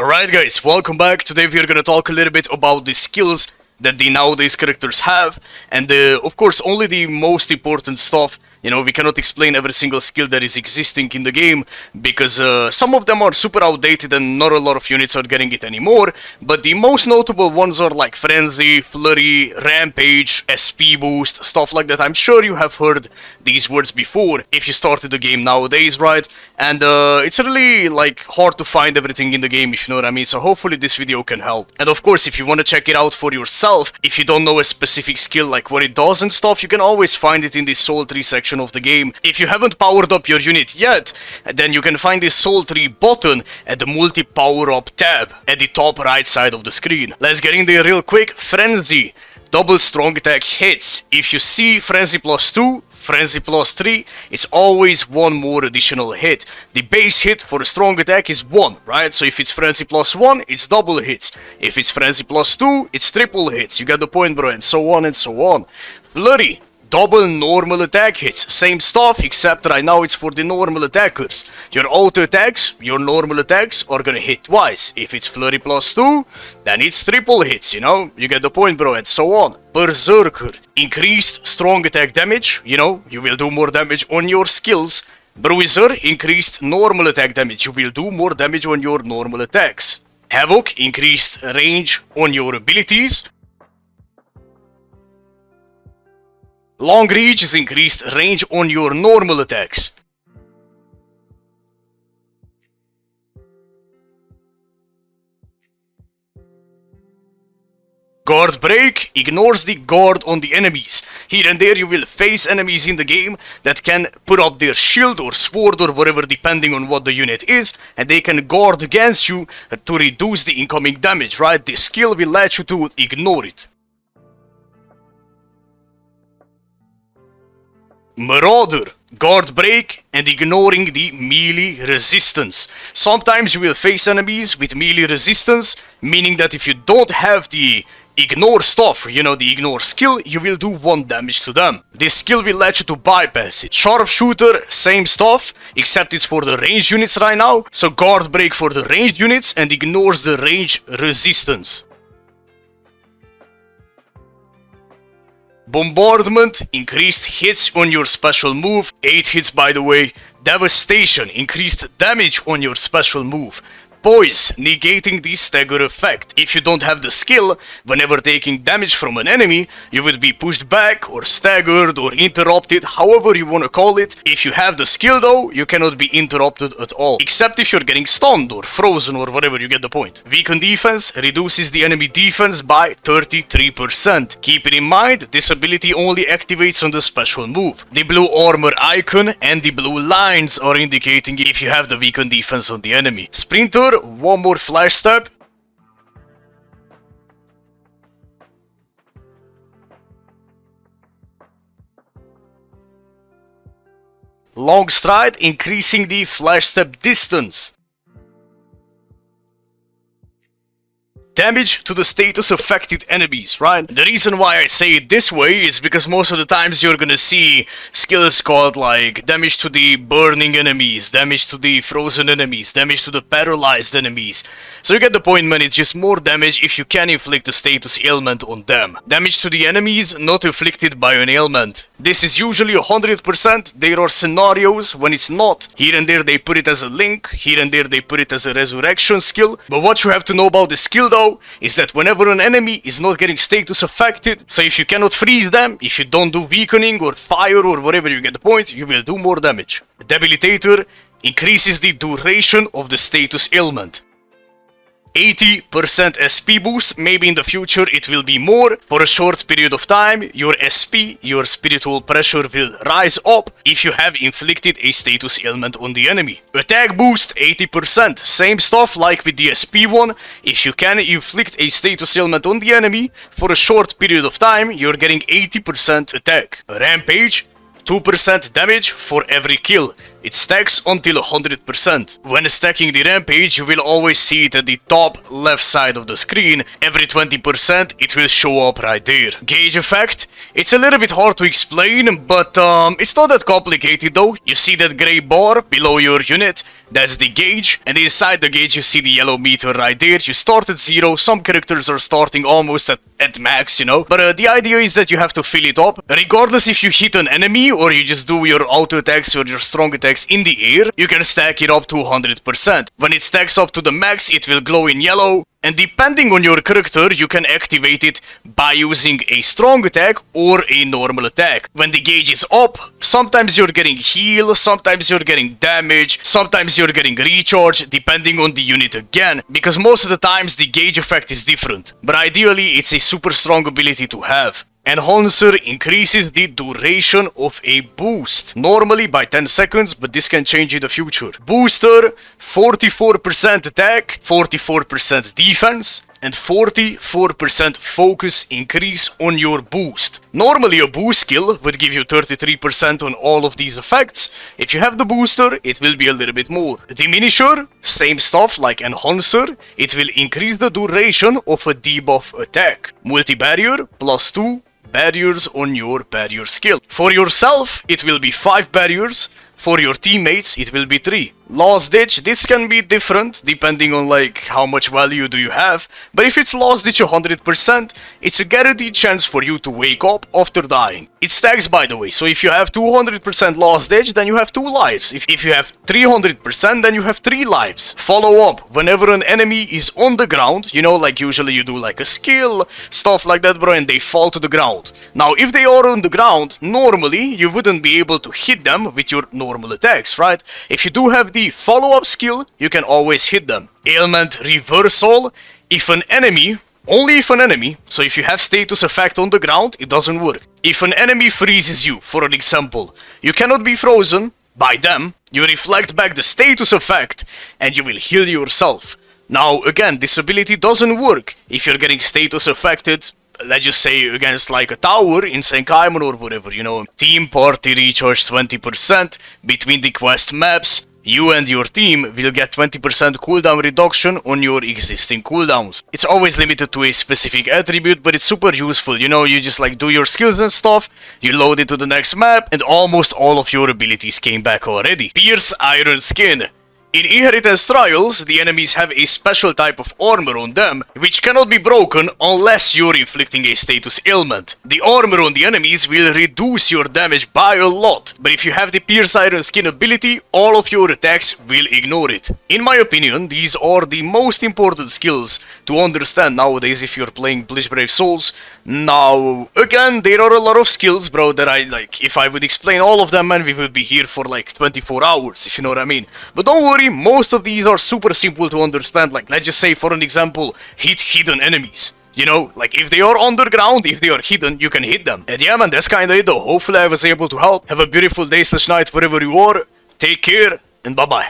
Alright guys, welcome back. Today we are gonna talk a little bit about the skills that the nowadays characters have, and of course only the most important stuff. You know, we cannot explain every single skill that is existing in the game, because some of them are super outdated and not a lot of units are getting it anymore, but the most notable ones are like Frenzy, Flurry, Rampage, SP Boost, stuff like that. I'm sure you have heard these words before if you started the game nowadays, right? And it's really like hard to find everything in the game, if you know what I mean, so hopefully this video can help. And of course, if you want to check it out for yourself, if you don't know a specific skill, like what it does and stuff, you can always find it in the Soul Tree section of the game. If you haven't powered up your unit yet, then you can find this Soul Tree button at the multi power up tab at the top right side of the screen. Let's get in there real quick. Frenzy. Double strong attack hits. If you see Frenzy plus 2, Frenzy plus 3, it's always one more additional hit. The base hit for a strong attack is 1, right? So if it's Frenzy plus 1, it's double hits. If it's Frenzy plus 2, it's triple hits. You get the point, bro, and so on and so on. Flurry. Double normal attack hits. Same stuff, except right now it's for the normal attackers. Your auto attacks, your normal attacks are gonna hit twice. If it's Flurry plus 2, then it's triple hits, you know? You get the point, bro, and so on. Berserker. Increased strong attack damage, you know? You will do more damage on your skills. Bruiser. Increased normal attack damage. You will do more damage on your normal attacks. Havoc. Increased range on your abilities. Long reach is increased range on your normal attacks. Guard break ignores the guard on the enemies. Here and there you will face enemies in the game that can put up their shield or sword or whatever depending on what the unit is, and they can guard against you to reduce the incoming damage, right? This skill will let you to ignore it. Marauder. Guard break and ignoring the melee resistance. Sometimes you will face enemies with melee resistance, meaning that if you don't have the ignore stuff, you know, the ignore skill, you will do 1 damage to them. This skill will let you to bypass it. Sharpshooter, same stuff, except it's for the ranged units right now. So guard break for the ranged units and ignores the range resistance. Bombardment, increased hits on your special move, 8 hits by the way. Devastation, increased damage on your special move. Poise, negating the stagger effect. If you don't have the skill, whenever taking damage from an enemy, you would be pushed back or staggered or interrupted, however you wanna call it. If you have the skill though, you cannot be interrupted at all. Except if you're getting stunned or frozen or whatever, you get the point. Weaken defense reduces the enemy defense by 33%. Keep it in mind, this ability only activates on the special move. The blue armor icon and the blue lines are indicating if you have the weaken defense on the enemy. Sprinter. One more flash step. Long stride, increasing the flash step distance. Damage to the status affected enemies, right? The reason why I say it this way is because most of the times you're gonna see skills called like damage to the burning enemies, damage to the frozen enemies, damage to the paralyzed enemies. So you get the point, man, it's just more damage if you can inflict a status ailment on them. Damage to the enemies not inflicted by an ailment. This is usually 100%, there are scenarios when it's not. Here and there they put it as a link, here and there they put it as a resurrection skill. But what you have to know about the skill though, is that whenever an enemy is not getting status affected, so if you cannot freeze them, if you don't do weakening or fire or whatever, you get the point, you will do more damage. Debilitator increases the duration of the status ailment. 80% SP boost, maybe in the future it will be more. For a short period of time, your SP, your spiritual pressure will rise up if you have inflicted a status ailment on the enemy. Attack boost, 80%, same stuff like with the SP one. If you can inflict a status ailment on the enemy, for a short period of time, you're getting 80% attack. Rampage, 2% damage for every kill. it stacks until 100%. When stacking the Rampage, you will always see it at the top left side of the screen. Every 20% it will show up right there. Guage Effect, it's a little bit hard to explain, but it's not that complicated though. You see that grey bar below your unit? That's the gauge, and inside the gauge you see the yellow meter right there. You start at 0, some characters are starting almost at max, you know. But the idea is that you have to fill it up. Regardless if you hit an enemy or you just do your auto attacks or your strong attacks in the air, you can stack it up to 100%. When it stacks up to the max, it will glow in yellow. And depending on your character, you can activate it by using a strong attack or a normal attack. When the gauge is up, sometimes you're getting heal, sometimes you're getting damage, sometimes you're getting recharge, depending on the unit again, because most of the times the gauge effect is different. But ideally, it's a super strong ability to have. Enhancer increases the duration of a boost, normally by 10 seconds, but this can change in the future. Booster, 44% attack, 44% defense, and 44% focus increase on your boost. Normally a boost skill would give you 33% on all of these effects. If you have the booster, it will be a little bit more. Diminisher, same stuff like Enhancer, it will increase the duration of a debuff attack. Multi-barrier, +2 barriers on your barrier skill. For yourself, it will be 5 barriers. For your teammates, it will be 3. Last Ditch, this can be different depending on like how much value do you have, but if it's Last Ditch 100%, it's a guaranteed chance for you to wake up after dying. It stacks by the way, so if you have 200% Last Ditch, then you have 2 lives. If you have 300%, then you have 3 lives. Follow up, whenever an enemy is on the ground, you know, like usually you do like a skill, stuff like that bro, and they fall to the ground. Now if they are on the ground, normally you wouldn't be able to hit them with your normal attacks, right? If you do have the follow-up skill, you can always hit them. Ailment Reversal, if an enemy, only if an enemy, so if you have status effect on the ground, it doesn't work. If an enemy freezes you, for an example, you cannot be frozen by them, you reflect back the status effect and you will heal yourself. Now again, this ability doesn't work if you're getting status affected, let's just say against like a tower in Senkaimon or whatever, you know. Team party recharge 20% between the quest maps. You and your team will get 20% cooldown reduction on your existing cooldowns. It's always limited to a specific attribute, but it's super useful, you know, you just like do your skills and stuff, you load it to the next map, and almost all of your abilities came back already. Pierce Iron Skin. In Inheritance Trials, the enemies have a special type of armor on them, which cannot be broken unless you're inflicting a status ailment. The armor on the enemies will reduce your damage by a lot, but if you have the Pierce Iron Skin ability, all of your attacks will ignore it. In my opinion, these are the most important skills to understand nowadays if you're playing Bleach Brave Souls. Now, again, there are a lot of skills, bro, that I like. If I would explain all of them, man, we would be here for like 24 hours, if you know what I mean. But don't worry, most of these are super simple to understand. Like, let's just say, for an example, hit hidden enemies. You know, like if they are underground, if they are hidden, you can hit them. And yeah, man, that's kinda it though. Hopefully I was able to help. Have a beautiful day/night wherever you are. Take care, and bye-bye.